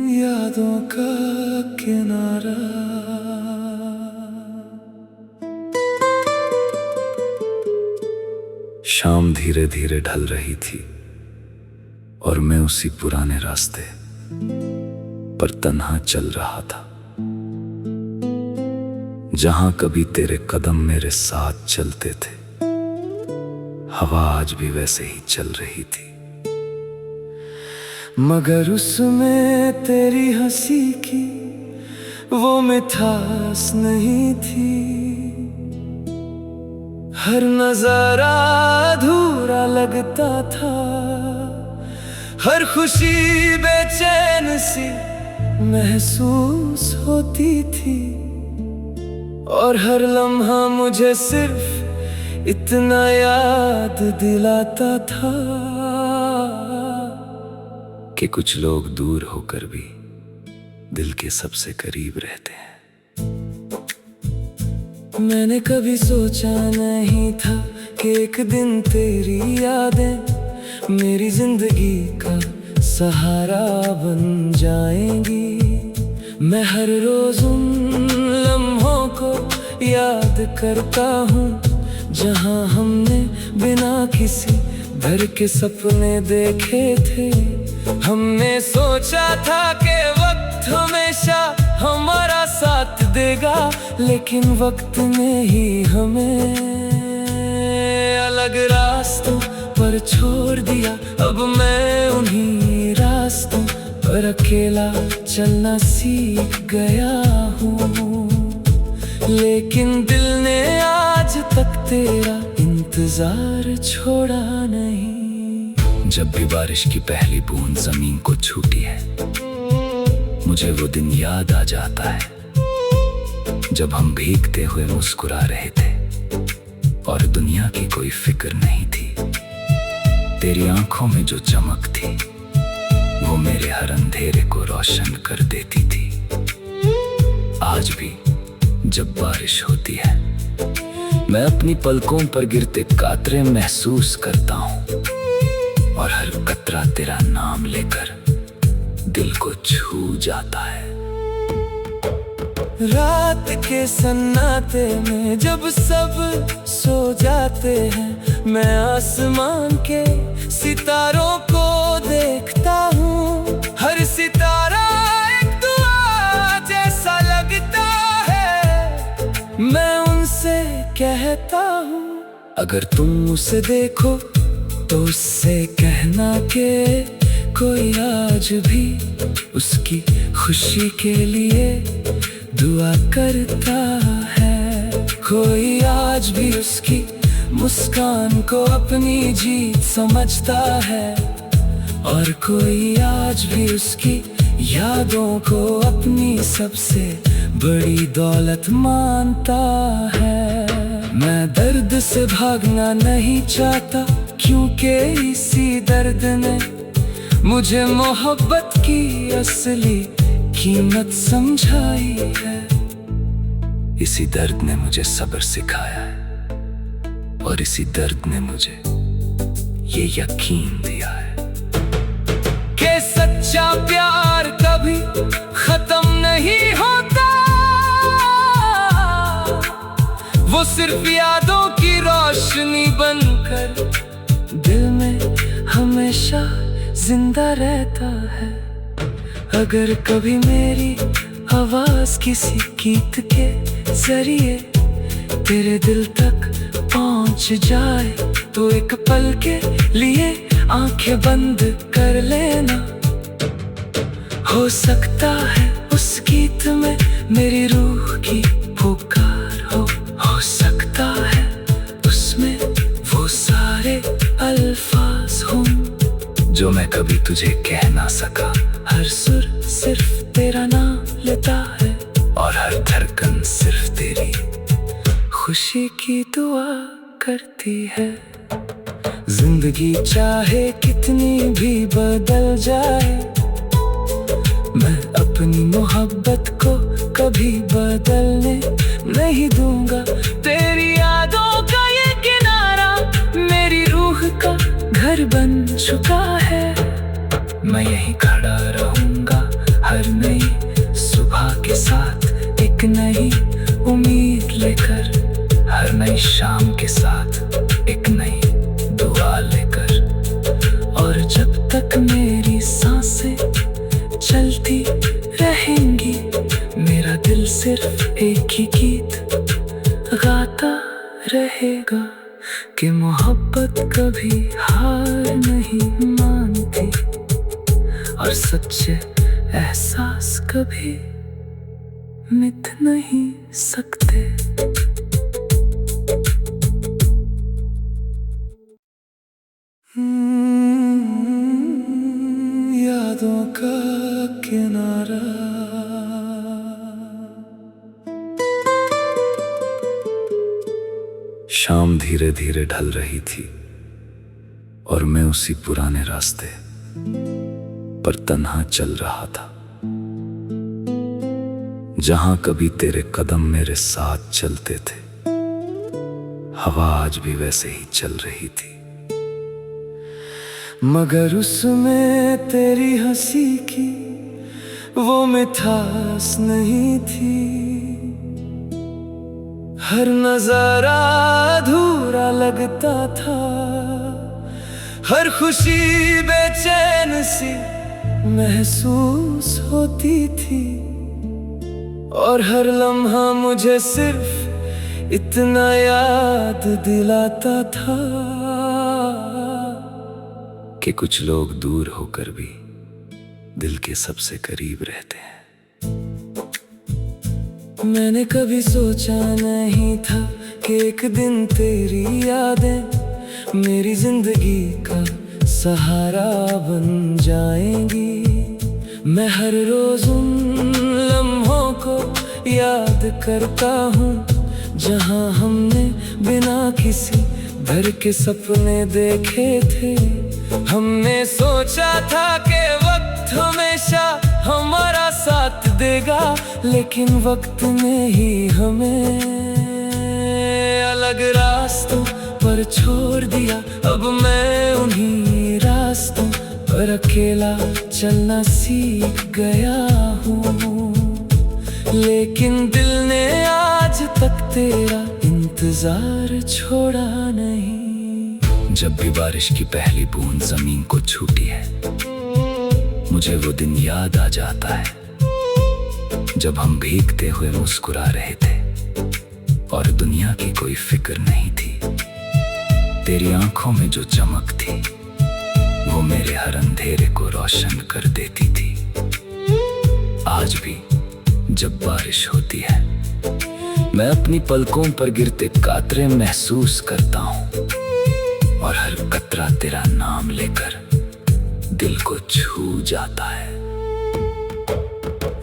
यादों का किनारा। शाम धीरे धीरे ढल रही थी और मैं उसी पुराने रास्ते पर तन्हा चल रहा था, जहां कभी तेरे कदम मेरे साथ चलते थे। हवा आज भी वैसे ही चल रही थी, मगर उसमें तेरी हंसी की वो मिठास नहीं थी। हर नजारा अधूरा लगता था, हर खुशी बेचैन सी महसूस होती थी, और हर लम्हा मुझे सिर्फ इतना याद दिलाता था कि कुछ लोग दूर होकर भी दिल के सबसे करीब रहते हैं। मैंने कभी सोचा नहीं था कि एक दिन तेरी यादें मेरी जिंदगी का सहारा बन जाएंगी। मैं हर रोज उन लम्हों को याद करता हूँ जहाँ हमने बिना किसी डर के सपने देखे थे। हमने सोचा था कि वक्त हमेशा हमारा साथ देगा, लेकिन वक्त ने ही हमें अलग रास्तों पर छोड़ दिया। अब मैं उन्हीं रास्तों पर अकेला चलना सीख गया हूँ, लेकिन दिल ने आज तक तेरा इंतजार छोड़ा नहीं। जब भी बारिश की पहली बूंद जमीन को छूती है, मुझे वो दिन याद आ जाता है जब हम भीगते हुए मुस्कुरा रहे थे और दुनिया की कोई फिक्र नहीं थी। तेरी आंखों में जो चमक थी वो मेरे हर अंधेरे को रोशन कर देती थी। आज भी जब बारिश होती है, मैं अपनी पलकों पर गिरते कातरे महसूस करता हूँ, और हर कतरा तेरा नाम लेकर दिल को छू जाता है। रात के सन्नाटे में जब सब सो जाते हैं, मैं आसमान के सितारों को देखता हूँ। हर सितारा एक दुआ जैसा लगता है। मैं उनसे कहता हूँ, अगर तुम उसे देखो तो उससे कहना कि कोई आज भी उसकी खुशी के लिए दुआ करता है। कोई आज भी उसकी मुस्कान को अपनी जीत समझता है, और कोई आज भी उसकी यादों को अपनी सबसे बड़ी दौलत मानता है। मैं दर्द से भागना नहीं चाहता, क्योंकि इसी दर्द ने मुझे मोहब्बत की असली कीमत समझाई है। इसी दर्द ने मुझे सब्र सिखाया है, और इसी दर्द ने मुझे ये यकीन दिया है कि सच्चा प्यार कभी खत्म नहीं होता। वो सिर्फ यादों की रोशनी बनकर दिल में हमेशा जिंदा रहता है। अगर कभी मेरी आवाज किसी गीत के जरिए तेरे दिल तक पहुंच जाए, तो एक पल के लिए आंखें बंद कर लेना। हो सकता है उस गीत में मेरी रूह की पुकार हो सकता है उसमें वो सारे अल्फाज हों जो मैं कभी तुझे कह ना सका। हर सुर सिर्फ तेरा नाम लेता है, और हर धड़कन सिर्फ तेरी खुशी की दुआ करती है। जिंदगी चाहे कितनी भी बदल जाए, मैं अपनी मोहब्बत को कभी बदलने नहीं दूंगा। तेरी यादों का ये किनारा मेरी रूह का घर बन चुका है। मैं यहीं खड़ा रहूंगा हर नई सुबह के साथ, एक नई उम्मीद लेकर, हर नई शाम के साथ एक नई दुआ लेकर। और जब तक मेरी सांसें चलती रहेंगी, मेरा दिल सिर्फ एक ही गीत गाता रहेगा कि मोहब्बत कभी हार नहीं मानती और सच्चे एहसास कभी मिट नहीं सकते। यादों का किनारा। शाम धीरे धीरे ढल रही थी और मैं उसी पुराने रास्ते पर तन्हा चल रहा था, जहां कभी तेरे कदम मेरे साथ चलते थे। हवा आज भी वैसे ही चल रही थी, मगर उसमें तेरी हंसी की वो मिठास नहीं थी। हर नजारा अधूरा लगता था, हर खुशी बेचैन सी महसूस होती थी, और हर लम्हा मुझे सिर्फ इतना याद दिलाता था कि कुछ लोग दूर होकर भी दिल के सबसे करीब रहते हैं। मैंने कभी सोचा नहीं था कि एक दिन तेरी यादें मेरी जिंदगी का सहारा बन जाएंगी। मैं हर रोज उन लम्हों को याद करता हूँ जहाँ हमने बिना किसी डर के सपने देखे थे। हमने सोचा था कि वक्त हमेशा हमारा साथ देगा, लेकिन वक्त ने ही हमें अलग रास्तों पर छोड़ दिया। अब मैं उन्हीं रास्तों पर अकेला चलना सीख गया हूँ, लेकिन दिल ने आज तक तेरा इंतजार छोड़ा नहीं। जब भी बारिश की पहली बूंद जमीन को छूती है, मुझे वो दिन याद आ जाता है जब हम भीगते हुए मुस्कुरा रहे थे और दुनिया की कोई फिक्र नहीं थी। तेरी आंखों में जो चमक थी वो मेरे हर अंधेरे को रोशन कर देती थी। आज भी जब बारिश होती है, मैं अपनी पलकों पर गिरते कातरे महसूस करता हूँ, और हर कतरा तेरा नाम लेकर दिल को छू जाता है।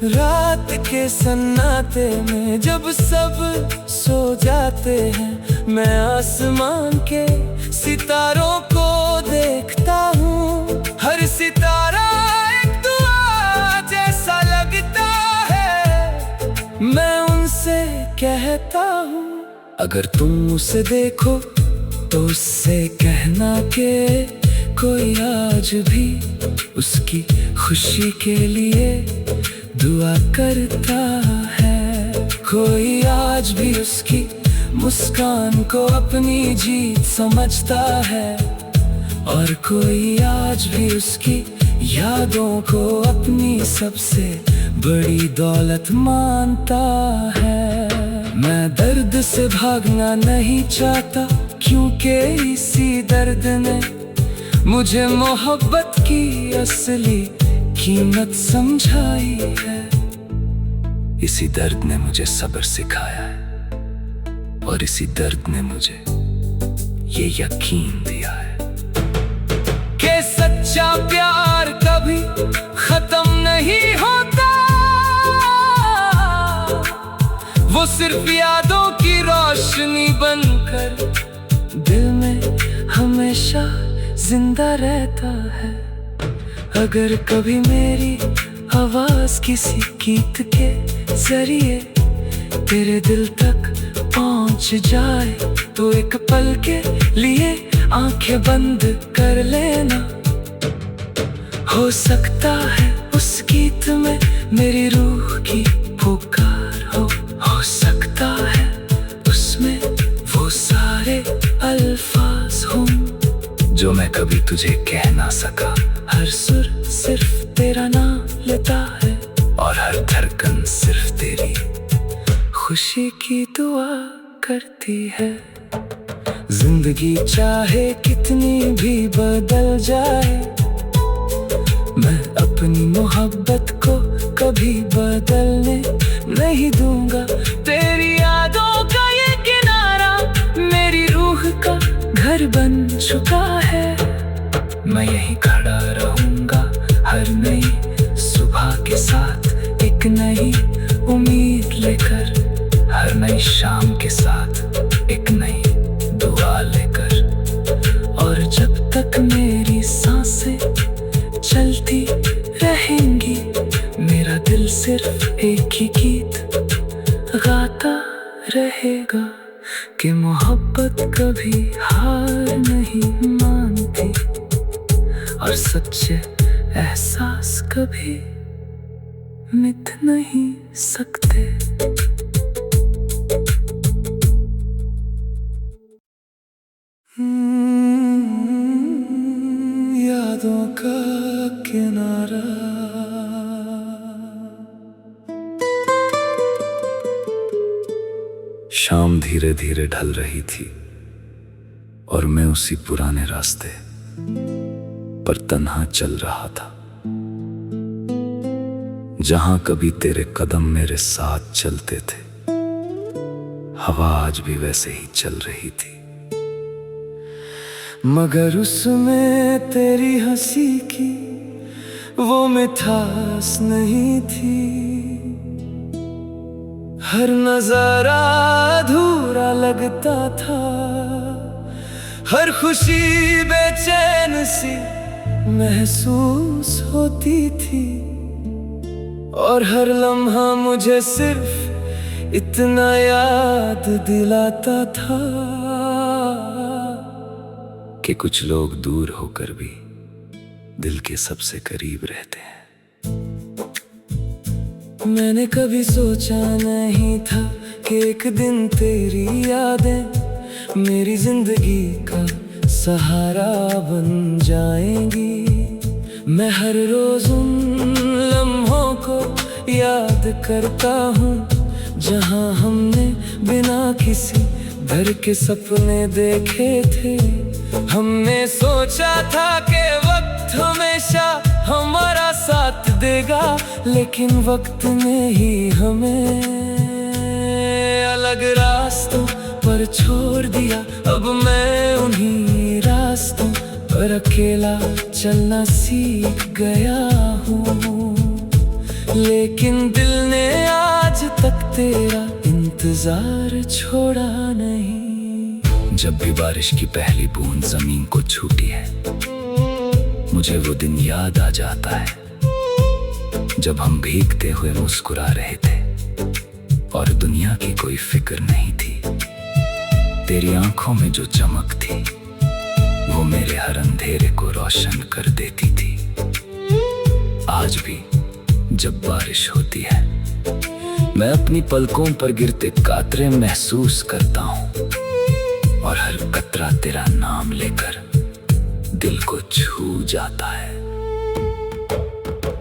रात के सन्नाटे में जब सब सो जाते हैं, मैं आसमान के सितारों को देखता हूँ। हर सितारा एक दुआ जैसा लगता है। मैं उनसे कहता हूँ, अगर तुम उसे देखो तो उससे कहना कि कोई आज भी उसकी खुशी के लिए दुआ करता है। कोई आज भी उसकी मुस्कान को अपनी जीत समझता है, और कोई आज भी उसकी यादों को अपनी सबसे बड़ी दौलत मानता है। मैं दर्द से भागना नहीं चाहता, क्योंकि इसी दर्द ने मुझे मोहब्बत की असली कीमत समझाई है। इसी दर्द ने मुझे सब्र सिखाया है, और इसी दर्द ने मुझे ये यकीन दिया है कि सच्चा प्यार कभी खत्म नहीं होता। वो सिर्फ यादों की रोशनी बनकर दिल में हमेशा जिंदा रहता है। अगर कभी मेरी आवाज किसी गीत के जरिए तेरे दिल तक पहुंच जाए, तो एक पल के लिए आंखें बंद कर लेना। हो सकता है उस गीत में मेरी रूह की पुकार हो सकता है उसमें वो सारे अल्फाज हों जो मैं कभी तुझे कह ना सका। हर सुर सिर्फ तेरा नाम लेता है और हर धड़कन सिर्फ तेरी खुशी की दुआ करती है। जिंदगी चाहे कितनी भी बदल जाए, मैं अपनी मोहब्बत को कभी बदलने नहीं दूंगा। तेरी यादों का ये किनारा मेरी रूह का घर बन चुका है। मैं यहीं खड़ा रहूंगा हर नई सुबह के साथ, एक नई उम्मीद लेकर, हर नई शाम के साथ एक नई दुआ लेकर। और जब तक मेरी सांसें चलती रहेंगी, मेरा दिल सिर्फ एक ही गीत गाता रहेगा कि मोहब्बत कभी हार नहीं मानती और सच्चे एहसास कभी मिट नहीं सकते। यादों का किनारा। शाम धीरे धीरे ढल रही थी और मैं उसी पुराने रास्ते पर तन्हा चल रहा था, जहां कभी तेरे कदम मेरे साथ चलते थे। हवा आज भी वैसे ही चल रही थी, मगर उसमें तेरी हंसी की वो मिठास नहीं थी। हर नजारा अधूरा लगता था, हर खुशी बेचैन सी महसूस होती थी। और हर लम्हा मुझे सिर्फ इतना याद दिलाता था कि कुछ लोग दूर होकर भी दिल के सबसे करीब रहते हैं। मैंने कभी सोचा नहीं था कि एक दिन तेरी यादें मेरी जिंदगी का सहारा बन जाएंगी। मैं हर रोज उन लम्हों को याद करता हूँ जहाँ हमने बिना किसी डर के सपने देखे थे। हमने सोचा था कि वक्त हमेशा हमारा साथ देगा, लेकिन वक्त ने ही हमें अलग रास्तों पर छोड़ दिया। अब मैं उन्हीं रास्तों पर अकेला चलना सीख गया हूँ, लेकिन दिल ने आज तक तेरा इंतजार छोड़ा नहीं। जब भी बारिश की पहली बूंद जमीन को छूती है, मुझे वो दिन याद आ जाता है जब हम भीगते हुए मुस्कुरा रहे थे और दुनिया की कोई फिक्र नहीं थी। तेरी आंखों में जो चमक थी वो मेरे हर अंधेरे को रोशन कर देती थी। आज भी जब बारिश होती है, मैं अपनी पलकों पर गिरते कातरे महसूस करता हूँ और हर कतरा तेरा नाम लेकर दिल को छू जाता है।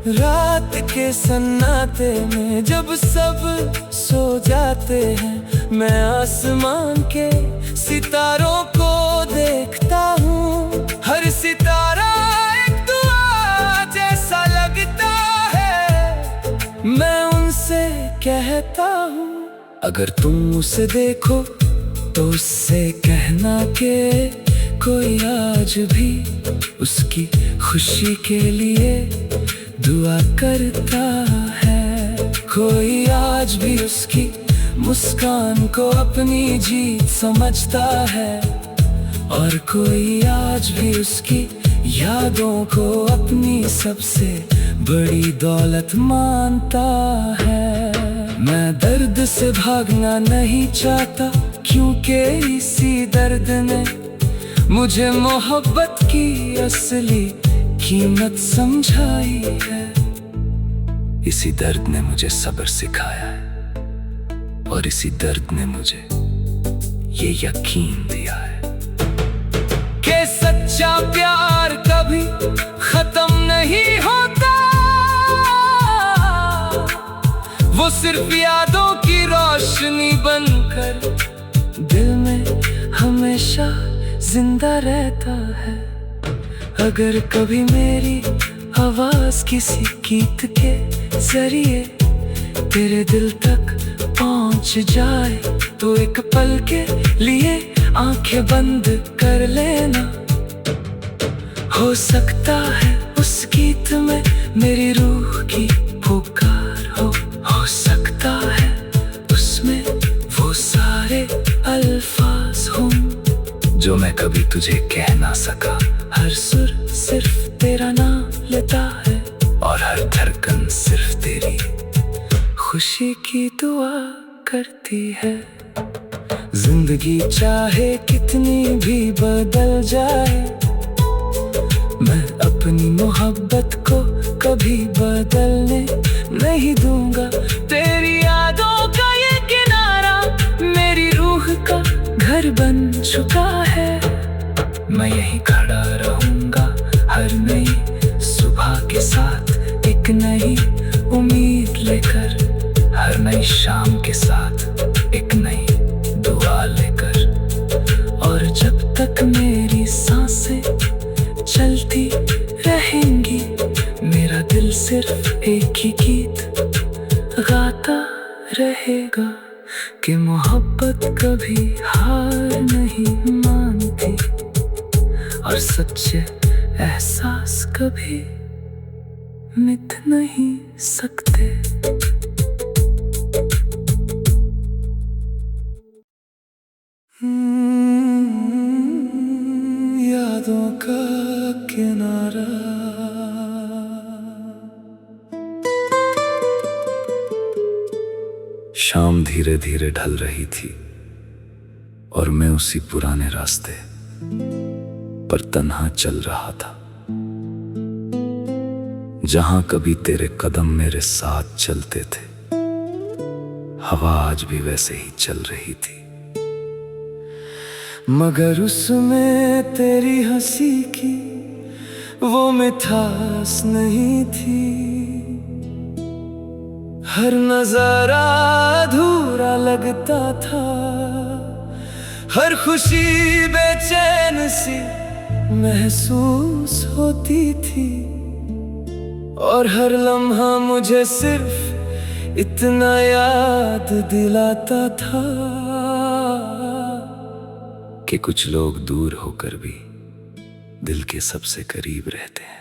रात के सन्नाटे में जब सब सो जाते हैं, मैं आसमान के सितारों को देखता हूँ। हर सितारा एक दुआ जैसा लगता है। मैं उनसे कहता हूँ अगर तुम उसे देखो तो उससे कहना कि कोई आज भी उसकी खुशी के लिए दुआ करता है। कोई आज भी उसकी मुस्कान को अपनी जीत समझता है और कोई आज भी उसकी यादों को अपनी सबसे बड़ी दौलत मानता है। मैं दर्द से भागना नहीं चाहता, क्योंकि इसी दर्द ने मुझे मोहब्बत की असली कीमत समझाई है। इसी दर्द ने मुझे सब्र सिखाया है और इसी दर्द ने मुझे ये यकीन दिया है कि सच्चा प्यार कभी खत्म नहीं होता। वो सिर्फ यादों की रोशनी बनकर दिल में हमेशा जिंदा रहता है। अगर कभी मेरी आवाज किसी गीत के जरिए तेरे दिल तक पहुंच जाए तो एक पल के लिए आंखें बंद कर लेना। हो सकता है उस गीत में मेरी रूह की पुकार हो सकता है उसमें वो सारे अल्फाज हों जो मैं कभी तुझे कह ना सका। हर सुर सिर्फ तेरा नाम लेता है और हर धड़कन सिर्फ तेरी खुशी की दुआ करती है। जिंदगी चाहे कितनी भी बदल जाए, मैं अपनी मोहब्बत को कभी बदलने नहीं दूंगा। तेरी यादों का ये किनारा मेरी रूह का घर बन चुका है। मैं यहीं खड़ा रहूंगा हर नई सुबह के साथ, एक नई उम्मीद लेकर, हर नई शाम के साथ एक नई दुआ लेकर। और जब तक मेरी सांसें चलती रहेंगी, मेरा दिल सिर्फ एक ही गीत गाता रहेगा कि मोहब्बत कभी हार नहीं मानती और सच्चे एहसास कभी मिट नहीं सकते। यादों का किनारा। शाम धीरे धीरे ढल रही थी और मैं उसी पुराने रास्ते पर तन्हा चल रहा था, जहां कभी तेरे कदम मेरे साथ चलते थे। हवा आज भी वैसे ही चल रही थी, मगर उसमें तेरी हंसी की वो मिठास नहीं थी। हर नजारा अधूरा लगता था, हर खुशी बेचैन सी महसूस होती थी और हर लम्हा मुझे सिर्फ इतना याद दिलाता था कि कुछ लोग दूर होकर भी दिल के सबसे करीब रहते हैं।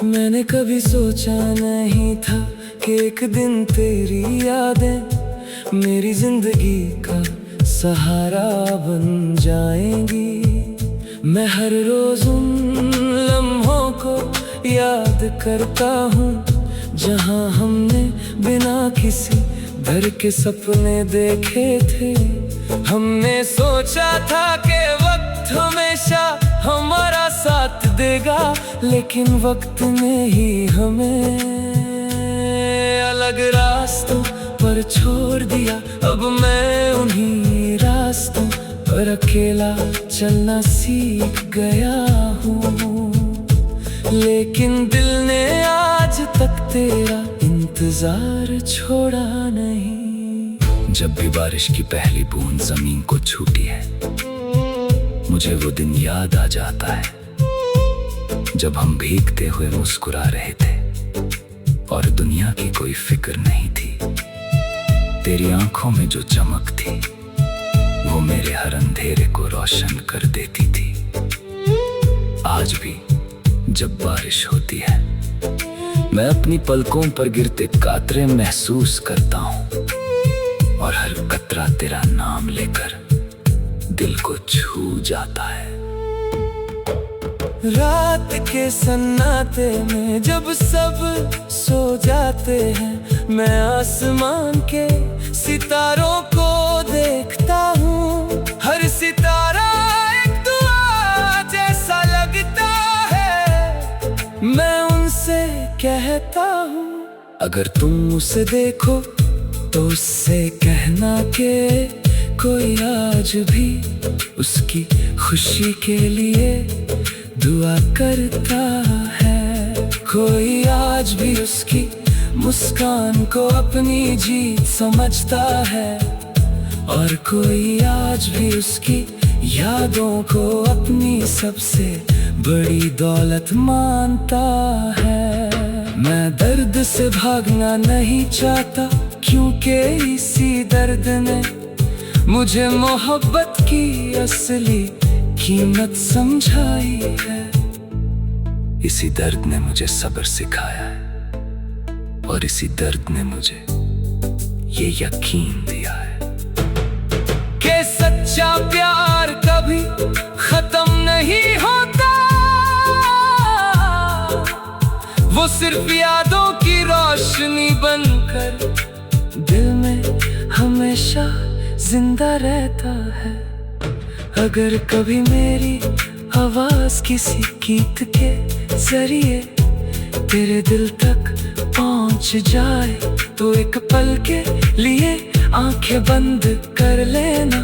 मैंने कभी सोचा नहीं था कि एक दिन तेरी यादें मेरी जिंदगी का सहारा बन जाएंगी। मैं हर रोज उन लम्हों को याद करता हूँ जहाँ हमने बिना किसी डर के सपने देखे थे। हमने सोचा था कि वक्त हमेशा हमारा साथ देगा, लेकिन वक्त ने ही हमें अलग रास्तों पर छोड़ दिया। अब मैं उन्हीं रास्तों पर अकेला चलना सीख गया हूँ, लेकिन दिल ने आज तक तेरा इंतजार छोड़ा नहीं। जब भी बारिश की पहली बूंद जमीन को छूती है, मुझे वो दिन याद आ जाता है जब हम भीगते हुए मुस्कुरा रहे थे और दुनिया की कोई फिक्र नहीं थी। तेरी आंखों में जो चमक थी वो मेरे हर अंधेरे को रोशन कर देती थी। आज भी जब बारिश होती है, मैं अपनी पलकों पर गिरते कातरे महसूस करता हूँ और हर कतरा तेरा नाम लेकर दिल को छू जाता है। रात के सन्नाटे में जब सब सो जाते हैं, मैं आसमान के सितारों को देखता हूँ। हर सितारा एक दुआ जैसा लगता कहता हूँ। अगर तुम उसे देखो तो उससे कहना के कोई आज भी उसकी खुशी के लिए दुआ करता है। कोई आज भी उसकी मुस्कान को अपनी जीत समझता है, और कोई आज भी उसकी यादों को अपनी सबसे बड़ी दौलत मानता है। मैं दर्द से भागना नहीं चाहता, क्योंकि इसी दर्द ने मुझे मोहब्बत की असली कीमत समझाई है। इसी दर्द ने मुझे सब्र सिखाया है, और इसी दर्द ने मुझे ये यकीन दिया है कि सच्चा प्यार कभी खत्म नहीं होता। वो सिर्फ यादों की रोशनी बनकर दिल में हमेशा जिंदा रहता है। अगर कभी मेरी आवाज किसी गीत के जरिए तेरे दिल तक पहुंच जाए, तो एक पल के लिए आंखें बंद कर लेना।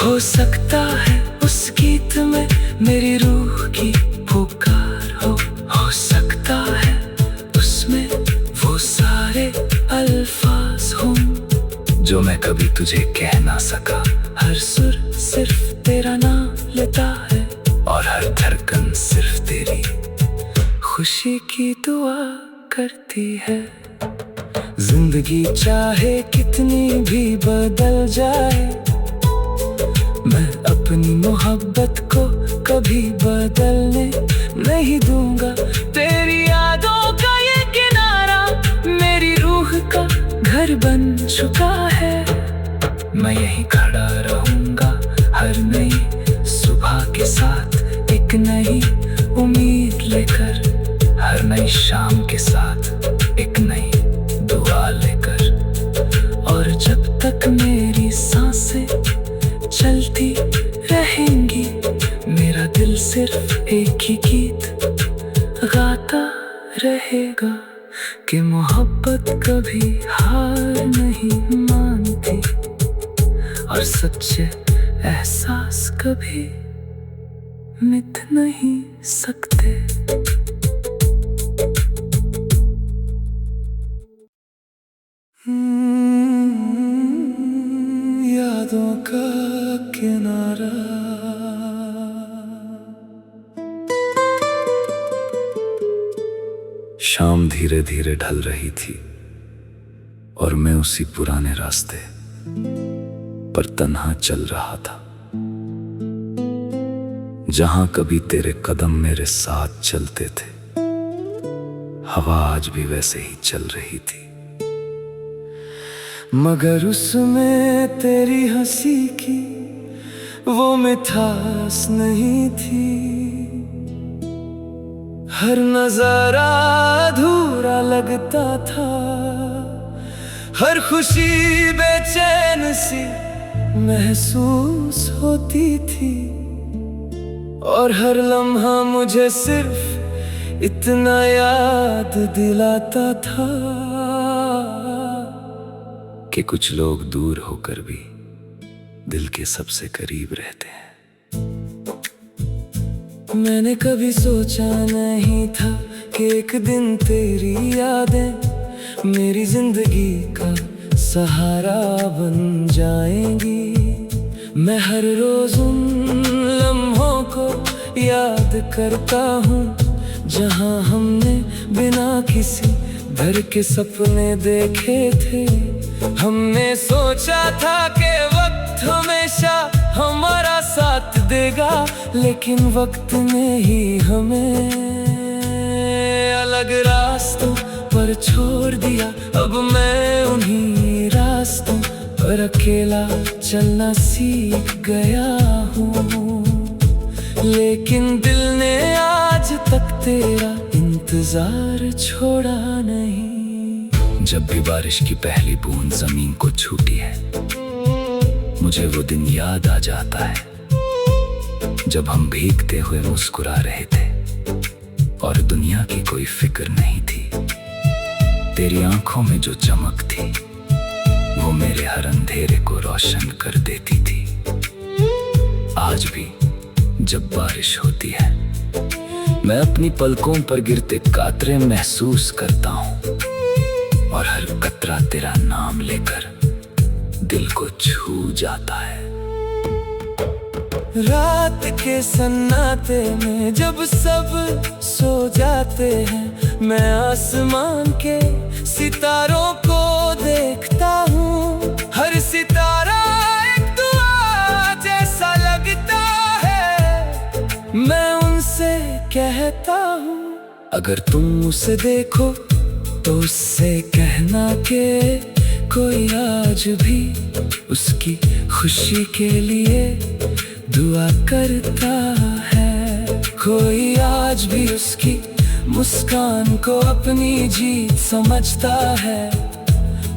हो सकता है उस गीत में मेरी रूह की पुकार हो सकता है उसमें वो सारे अल्फाज हों जो मैं कभी तुझे कह ना सका। हर सुर सिर्फ तेरा नाम लेता है, और हर धड़कन सिर्फ तेरी खुशी की दुआ करती है। जिंदगी चाहे कितनी भी बदल जाए, मैं अपनी मोहब्बत को कभी बदलने नहीं दूंगा। तेरी यादों का ये किनारा मेरी रूह का घर बन चुका है। मैं यहीं खड़ा रहूंगा हर नई सुबह के साथ, एक नई उम्मीद लेकर, हर नई शाम के साथ एक नई दुआ लेकर। और जब तक मेरी सांसें चलती रहेंगी, मेरा दिल सिर्फ एक ही गीत गाता रहेगा कि मोहब्बत कभी हार नहीं मानती, और सच्चे एहसास कभी मिट नहीं सकते। यादों का किनारा। शाम धीरे धीरे ढल रही थी, और मैं उसी पुराने रास्ते पर तन्हा चल रहा था, जहां कभी तेरे कदम मेरे साथ चलते थे। हवा आज भी वैसे ही चल रही थी, मगर उसमें तेरी हंसी की वो मिठास नहीं थी। हर नजारा अधूरा लगता था, हर खुशी बेचैन सी महसूस होती थी, और हर लम्हा मुझे सिर्फ इतना याद दिलाता था कि कुछ लोग दूर होकर भी दिल के सबसे करीब रहते हैं। मैंने कभी सोचा नहीं था कि एक दिन तेरी यादें मेरी जिंदगी का सहारा बन जाएंगी। मैं हर रोज उन लम्हों को याद करता हूँ, जहाँ हमने बिना किसी डर के सपने देखे थे। हमने सोचा था कि वक्त हमेशा हमारा साथ देगा, लेकिन वक्त ने ही हमें अलग रास्तों पर छोड़ दिया। अब मैं उन्हीं रास्तों पर अकेला चलना सीख गया हूँ, लेकिन दिल ने आज तक तेरा इंतजार छोड़ा नहीं। जब भी बारिश की पहली बूंद जमीन को छूती है, मुझे वो दिन याद आ जाता है जब हम भीगते हुए मुस्कुरा रहे थे, और दुनिया की कोई फिक्र नहीं थी। तेरी आंखों में जो चमक थी वो मेरे हर अंधेरे को रोशन कर देती थी। आज भी जब बारिश होती है मैं अपनी पलकों पर गिरते कातरे महसूस करता हूँ, और हर कतरा तेरा नाम लेकर दिल को छू जाता है। रात के सन्नाटे में जब सब सो जाते हैं मैं आसमान के सितारों को देखता हूँ। हर सितारा एक दुआ जैसा लगता है। मैं उनसे कहता हूँ अगर तुम उसे देखो तो उससे कहना कि कोई आज भी उसकी खुशी के लिए दुआ करता है। कोई आज भी उसकी मुस्कान को अपनी जीत समझता है,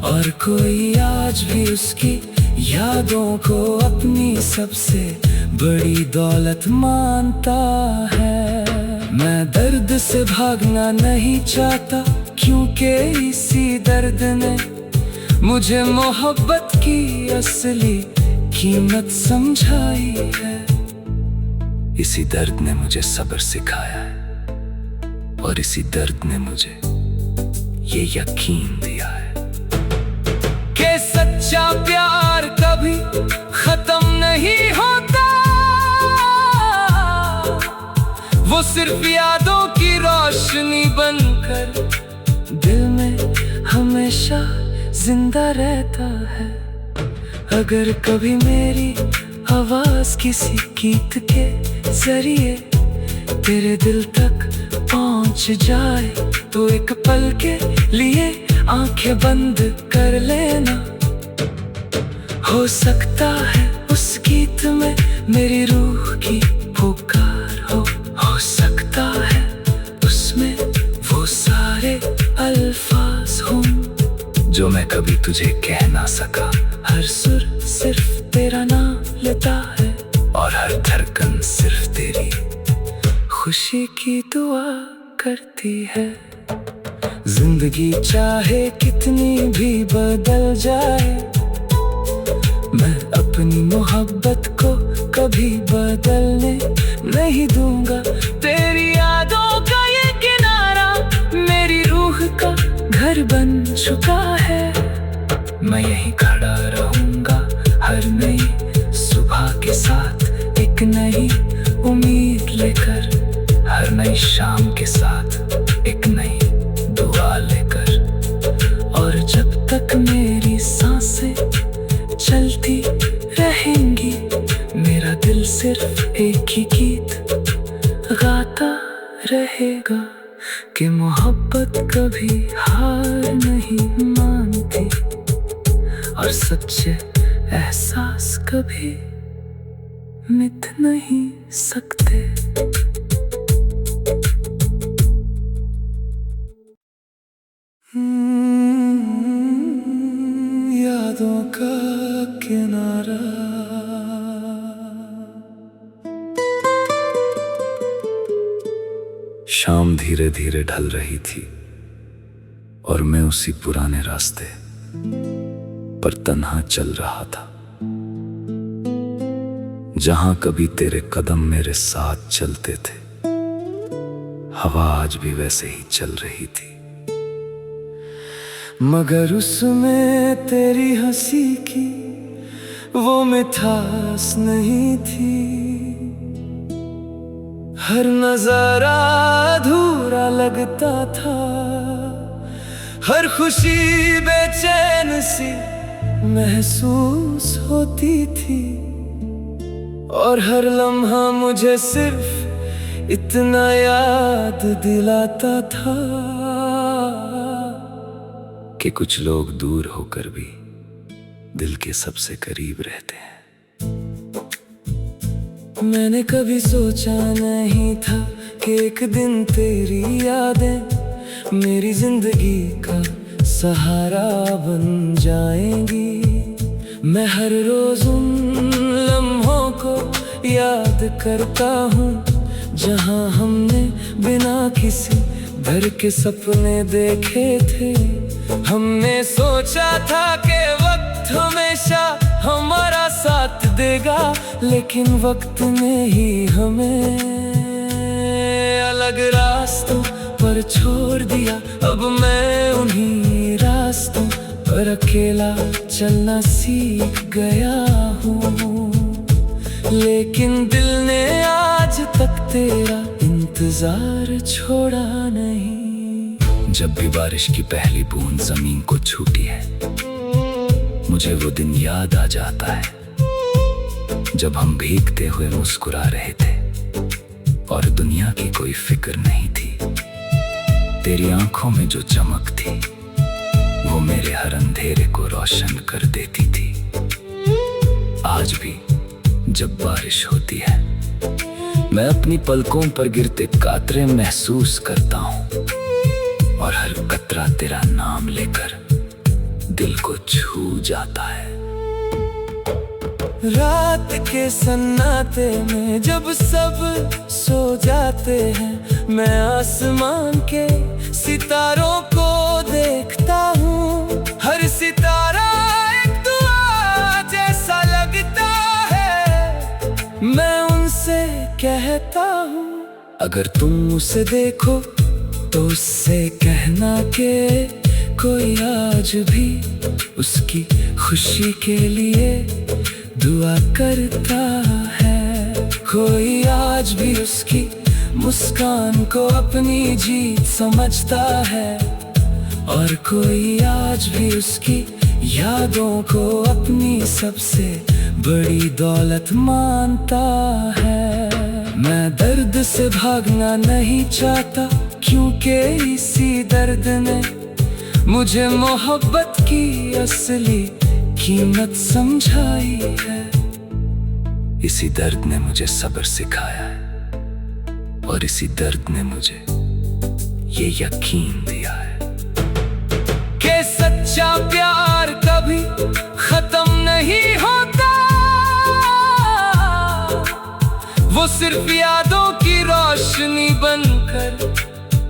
और कोई आज भी उसकी यादों को अपनी सबसे बड़ी दौलत मानता है। मैं दर्द से भागना नहीं चाहता क्योंकि इसी दर्द ने मुझे मोहब्बत की असली कीमत समझाई है। इसी दर्द ने मुझे सब्र सिखाया है, और इसी दर्द ने मुझे ये यकीन दिया है कि सच्चा प्यार कभी खत्म नहीं होता। वो सिर्फ यादों की रोशनी बनकर दिल में हमेशा जिंदा रहता है। अगर कभी मेरी आवाज किसी गीत के जरिए तेरे दिल तक पहुंच जाए तो एक पल के लिए आंखें बंद कर लेना। हो सकता है उस गीत में मेरी रूह की पुकार हो सकता है उसमें वो सारे अल्फाज हों जो मैं कभी तुझे कह ना सका। हर सुर सिर्फ तेरा नाम लेता है, और हर धड़कन सिर्फ तेरी खुशी की दुआ करती है। जिंदगी चाहे कितनी भी बदल जाए मैं अपनी मोहब्बत को कभी बदलने नहीं दूंगा। तेरी यादों का ये किनारा मेरी रूह का घर बन चुका है। मैं यहीं खड़ा रहूंगा हर नई सुबह के साथ एक नई उम्मीद लेकर, हर नई शाम के साथ एक नई दुआ लेकर। और जब तक मेरी सांसें चलती रहेंगी मेरा दिल सिर्फ एक ही गीत गाता रहेगा कि मोहब्बत कभी हार नहीं मानती, और सच्चे एहसास कभी मिट नहीं सकते। यादों का किनारा। शाम धीरे धीरे ढल रही थी और मैं उसी पुराने रास्ते पर तन्हा चल रहा था जहां कभी तेरे कदम मेरे साथ चलते थे। हवा आज भी वैसे ही चल रही थी, मगर उसमें तेरी हंसी की वो मिठास नहीं थी। हर नजारा अधूरा लगता था, हर खुशी बेचैन सी महसूस होती थी, और हर लम्हा मुझे सिर्फ इतना याद दिलाता था कि कुछ लोग दूर होकर भी दिल के सबसे करीब रहते हैं। मैंने कभी सोचा नहीं था कि एक दिन तेरी यादें मेरी जिंदगी का सहारा बन जाएंगी। मैं हर रोज उन लम्हों को याद करता हूँ जहां हमने बिना किसी डर के सपने देखे थे। हमने सोचा था कि वक्त हमेशा हमारा साथ देगा, लेकिन वक्त ने ही हमें अलग रास्तों पर छोड़ दिया। अब मैं उन्हीं रास्तों पर अकेला चलना सीख गया हूँ, लेकिन दिल ने आज तक तेरा इंतजार छोड़ा नहीं। जब भी बारिश की पहली बूंद जमीन को छूती है, मुझे वो दिन याद आ जाता है जब हम भीगते हुए मुस्कुरा रहे थे और दुनिया की कोई फिक्र नहीं थी। तेरी आंखों में जो चमक थी वो मेरे हर अंधेरे को रोशन कर देती थी। आज भी जब बारिश होती है, मैं अपनी पलकों पर गिरते कातरे महसूस करता हूँ, और हर कतरा तेरा नाम लेकर दिल को छू जाता है। रात के सन्नाटे में जब सब सो जाते हैं, मैं आसमान के सितारों को देखता हूँ। हर सितारा एक दुआ जैसा लगता है। मैं उनसे कहता हूँ, अगर तुम उसे देखो तो उससे कहना कि कोई आज भी उसकी खुशी के लिए दुआ करता है। कोई आज भी उसकी मुस्कान को अपनी जीत समझता है, और कोई आज भी उसकी यादों को अपनी सबसे बड़ी दौलत मानता है। मैं दर्द से भागना नहीं चाहता, क्योंकि इसी दर्द ने मुझे मोहब्बत की असली कीमत समझाई है। इसी दर्द ने मुझे सब्र सिखाया है, और इसी दर्द ने मुझे ये यकीन दिया है कि सच्चा प्यार कभी खत्म नहीं होता। वो सिर्फ यादों की रोशनी बनकर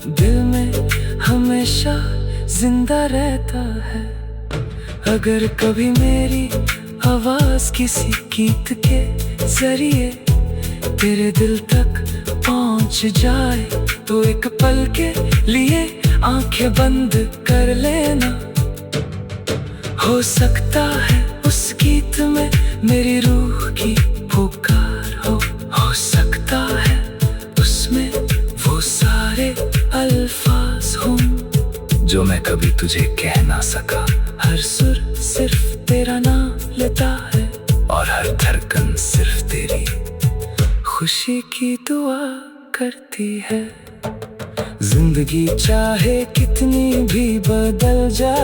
दिल में हमेशा जिंदा रहता है। अगर कभी मेरी आवाज किसी गीत के जरिए तेरे दिल तक पहुंच जाए, तो एक पल के लिए आंखें बंद कर लेना। हो सकता है उस गीत में मेरी रूह की पुकार हो सकता है उसमें वो सारे अल्फाज हों जो मैं कभी तुझे कह ना सका। हर सुर सिर्फ तेरा नाम लेता है, और हर धड़कन सिर्फ तेरी खुशी की दुआ करती है। जिंदगी चाहे कितनी भी बदल जाए,